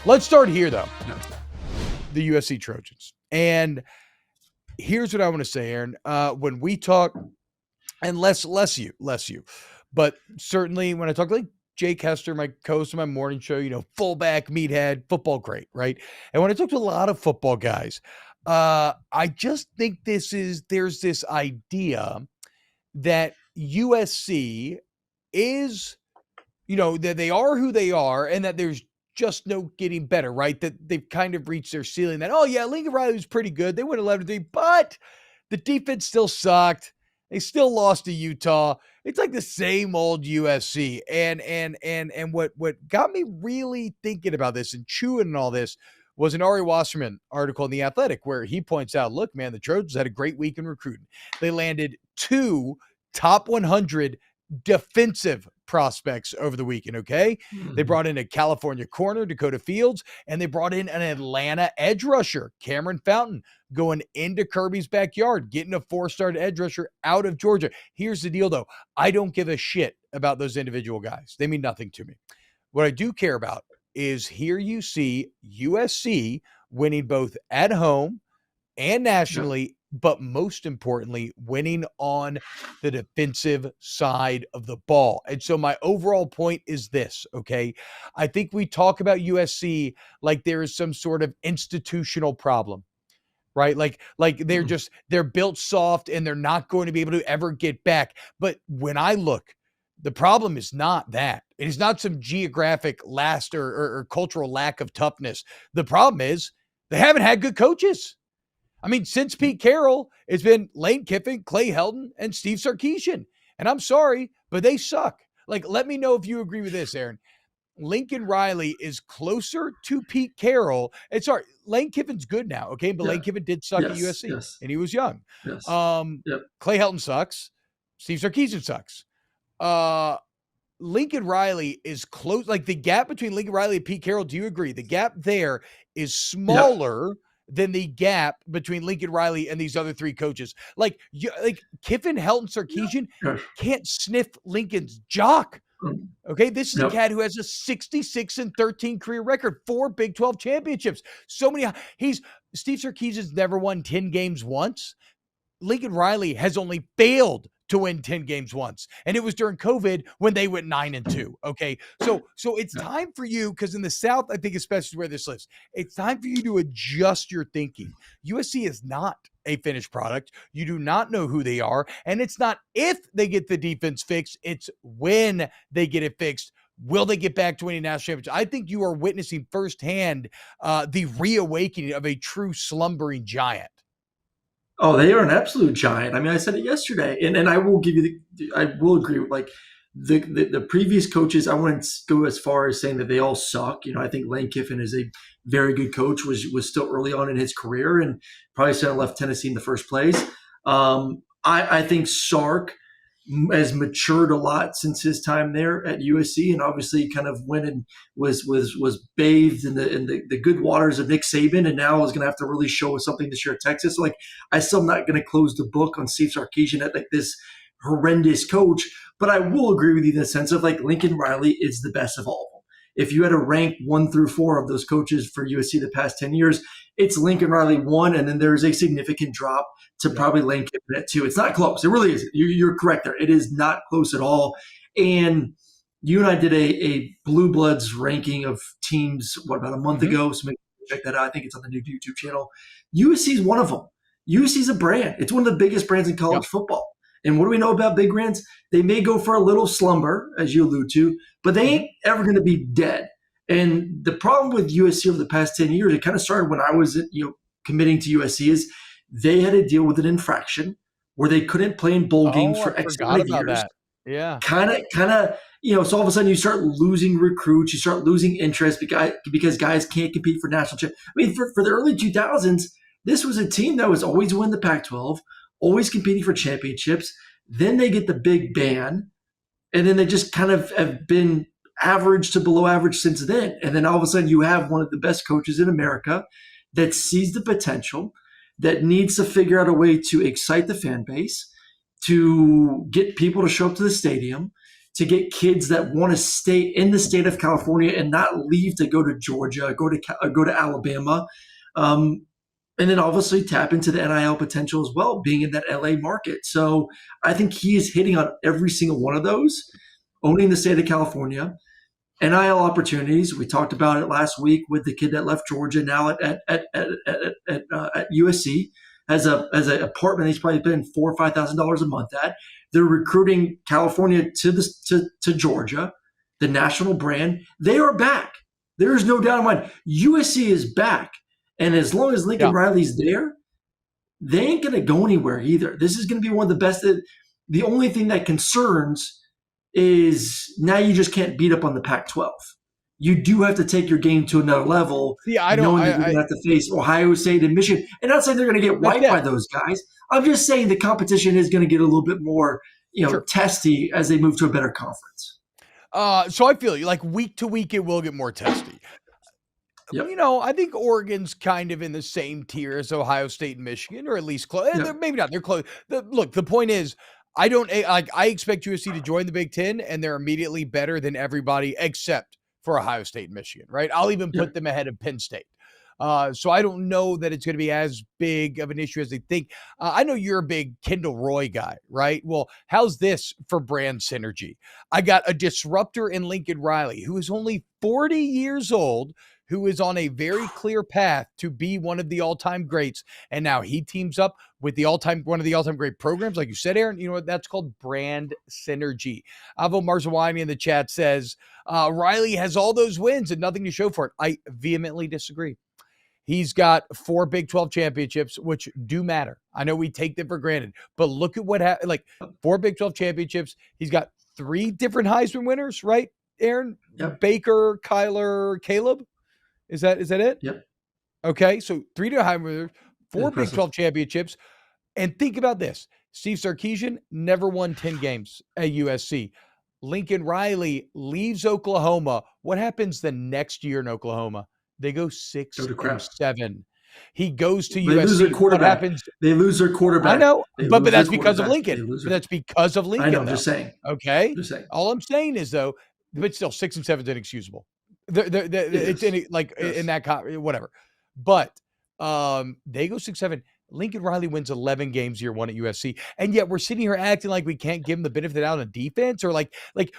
Let's start here, though. The USC Trojans. And here's what I want to say, Aaron. When we talk, and less you, but certainly when I talk like Jake Hester, my co-host of my morning show, fullback, meathead, football great, right? And when I talk to a lot of football guys, I just think there's this idea that USC is, that they are who they are and that there's just no getting better, right? That they've kind of reached their ceiling that, oh yeah, Lincoln Riley was pretty good. They went 11-3, but the defense still sucked. They still lost to Utah. It's like the same old USC. And what got me really thinking about this and chewing and all this was an Ari Wasserman article in The Athletic where he points out, look, man, the Trojans had a great week in recruiting. They landed 2 top 100 defensive prospects over the weekend, okay? They brought in a California corner, Dakoda Fields, and they brought in an Atlanta edge rusher, Kameryn Fountain, going into Kirby's backyard, getting a 4-star edge rusher out of Georgia. Here's the deal, though. I don't give a shit about those individual guys. They mean nothing to me. What I do care about is here you see USC winning both at home and nationally, but most importantly, winning on the defensive side of the ball. And so my overall point is this, okay? I think we talk about USC like there is some sort of institutional problem, right? Like they're built soft and they're not going to be able to ever get back. But when I look, the problem is not that. It is not some geographic last or cultural lack of toughness. The problem is they haven't had good coaches. I mean, since Pete Carroll, it's been Lane Kiffin, Clay Helton, and Steve Sarkisian. And I'm sorry, but they suck. Like, let me know if you agree with this, Aaron. Lincoln Riley is closer to Pete Carroll. And sorry, Lane Kiffin's good now, okay? But Lane Kiffin did suck at USC, and he was young. Yes. Clay Helton sucks. Steve Sarkisian sucks. Lincoln Riley is close. Like, the gap between Lincoln Riley and Pete Carroll, do you agree? The gap there is smaller than the gap between Lincoln Riley and these other 3 coaches. Like Kiffin, Helton, Sarkisian can't sniff Lincoln's jock. Okay, this is a cat who has a 66-13 career record, 4 Big 12 championships. So many. Steve Sarkisian's never won 10 games once. Lincoln Riley has only failed to win 10 games once. And it was during COVID when they went 9-2. Okay. So it's time for you, because in the South, I think especially where this lives, it's time for you to adjust your thinking. USC is not a finished product. You do not know who they are. And it's not if they get the defense fixed, it's when they get it fixed. Will they get back to winning national championship? I think you are witnessing firsthand the reawakening of a true slumbering giant. Oh, they are an absolute giant. I mean, I said it yesterday, and I will give you I will agree with the previous coaches. I wouldn't go as far as saying that they all suck. I think Lane Kiffin is a very good coach. Was still early on in his career, and probably shouldn't have left Tennessee in the first place. I think Sark has matured a lot since his time there at USC, and obviously kind of went and was bathed in the good waters of Nick Saban, and now is going to have to really show us something this year at Texas. So I still not going to close the book on Steve Sarkisian at this horrendous coach, but I will agree with you in the sense of Lincoln Riley is the best of all of them. If you had to rank 1 through 4 of those coaches for USC the past 10 years, it's Lincoln Riley 1, and then there's a significant drop to probably Lane Kiffin at 2. It's not close. It really isn't. You're correct there. It is not close at all. And you and I did a Blue Bloods ranking of teams, about a month ago? So maybe check that out. I think it's on the new YouTube channel. USC is one of them. USC is a brand. It's one of the biggest brands in college football. And what do we know about big brands? They may go for a little slumber, as you allude to, but they ain't ever going to be dead. And the problem with USC over the past 10 years, it kind of started when I was committing to USC, is they had to deal with an infraction where they couldn't play in bowl games for X amount of years. That. Yeah. Kind of, so all of a sudden you start losing recruits, you start losing interest because guys can't compete for national championship. I mean, for the early 2000s, this was a team that was always winning the Pac-12, always competing for championships. Then they get the big ban, and then they just kind of have been average to below average since then. And then all of a sudden you have one of the best coaches in America that sees the potential, that needs to figure out a way to excite the fan base, to get people to show up to the stadium, to get kids that want to stay in the state of California and not leave to go to Georgia, go to Alabama. And then obviously tap into the NIL potential as well, being in that LA market. So I think he is hitting on every single one of those, owning the state of California. NIL opportunities. We talked about it last week with the kid that left Georgia, now at USC, has an apartment he's probably paying $4,000 or $5,000 a month at. They're recruiting California to Georgia, the national brand. They are back. There is no doubt in my mind. USC is back, and as long as Lincoln Riley's there, they ain't going to go anywhere either. This is going to be one of the best. The only thing that concerns is now you just can't beat up on the Pac-12. You do have to take your game to another level. Knowing that you're going to have to face Ohio State and Michigan. And not saying they're going to get wiped by those guys. I'm just saying the competition is going to get a little bit more, testy as they move to a better conference. So I feel you. Like week to week, it will get more testy. Yep. I think Oregon's kind of in the same tier as Ohio State and Michigan, or at least close. Yep. Maybe not. They're close. Look, the point is, I expect USC to join the Big Ten, and they're immediately better than everybody except for Ohio State and Michigan, right? I'll even put them ahead of Penn State. So I don't know that it's going to be as big of an issue as they think. I know you're a big Kendall Roy guy, right? Well, how's this for brand synergy? I got a disruptor in Lincoln Riley, who is only 40 years old, who is on a very clear path to be one of the all-time greats. And now he teams up with one of the all-time great programs. Like you said, Aaron, you know what? That's called brand synergy. Avo Marzawani in the chat says, Riley has all those wins and nothing to show for it. I vehemently disagree. He's got 4 Big 12 championships, which do matter. I know we take them for granted, but look at what happened. Like 4 Big 12 championships. He's got 3 different Heisman winners, right, Aaron? Yep. Baker, Kyler, Caleb. Is that it? Yep. Okay, so 3 different Heisman winners, 4 Big 12 championships. And think about this. Steve Sarkisian never won 10 games at USC. Lincoln Riley leaves Oklahoma. What happens the next year in Oklahoma? They go 6-7. He goes to USC. Lose their quarterback. What happens? They lose their quarterback. I know, but that's because of Lincoln. But that's because of Lincoln. I know. I'm just saying. Okay. Just saying. All I'm saying is though, but still 6-7 is inexcusable. It's in that whatever. But they go 6-7. Lincoln Riley wins 11 games year 1 at USC, and yet we're sitting here acting like we can't give him the benefit of the doubt on defense, or like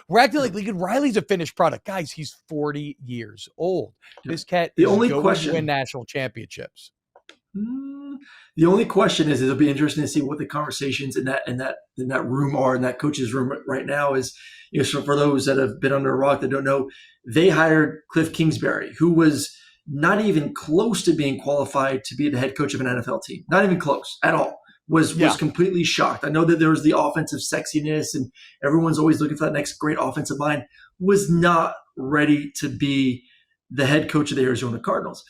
we're acting like Lincoln Riley's a finished product. Guys, he's 40 years old. This cat is going to win national championships. The only question is, it'll be interesting to see what the conversations in that room are, in that coach's room right now. Is, so for those that have been under a rock that don't know, they hired Cliff Kingsbury, who was not even close to being qualified to be the head coach of an NFL team. Not even close at all. Was completely shocked. I know that there was the offensive sexiness and everyone's always looking for that next great offensive mind. Was not ready to be the head coach of the Arizona Cardinals.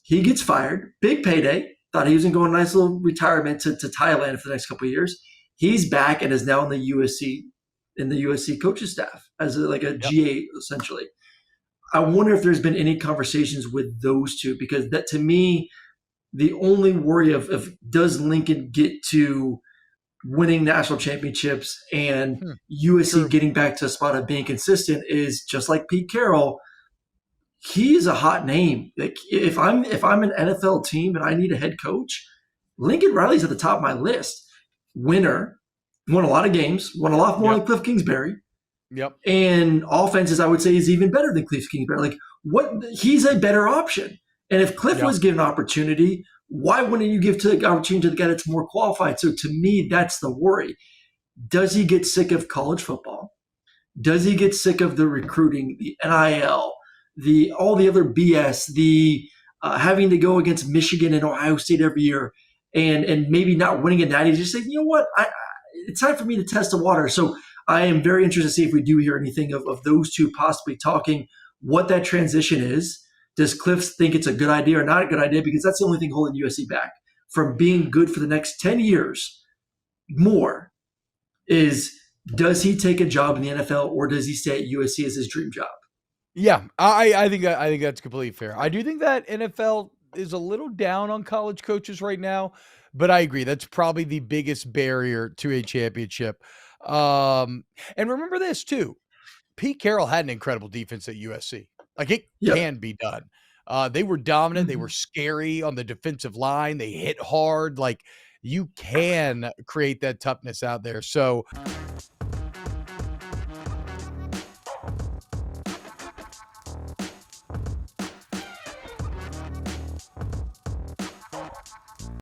He gets fired. Big payday. Thought he was going to go on a nice little retirement to Thailand for the next couple of years. He's back and is now in the USC coaching staff as a GA essentially. I wonder if there's been any conversations with those two, because that, to me, the only worry of does Lincoln get to winning national championships and USC getting back to a spot of being consistent is just like Pete Carroll. He's a hot name. Like if I'm an NFL team and I need a head coach, Lincoln Riley's at the top of my list. Winner, won a lot of games, won a lot more than Cliff Kingsbury. Yep. And offenses, I would say, is even better than Cliff Kingsbury. He's a better option. And if Cliff was given opportunity, why wouldn't you give the opportunity to the guy that's more qualified? So to me, that's the worry. Does he get sick of college football? Does he get sick of the recruiting, the NIL, all the other BS, the having to go against Michigan and Ohio State every year, and maybe not winning a natty? Just say, you know what, it's time for me to test the water. So I am very interested to see if we do hear anything of those two possibly talking, what that transition is. Does Cliff think it's a good idea or not a good idea? Because that's the only thing holding USC back from being good for the next 10 years more is, does he take a job in the NFL or does he stay at USC as his dream job? Yeah, I think that's completely fair. I do think that NFL is a little down on college coaches right now, but I agree. That's probably the biggest barrier to a championship. And remember this too. Pete Carroll had an incredible defense at USC. Like, it Yep. can be done. They were dominant. They Mhm. were scary on the defensive line. They hit hard. Like, you can create that toughness out there. So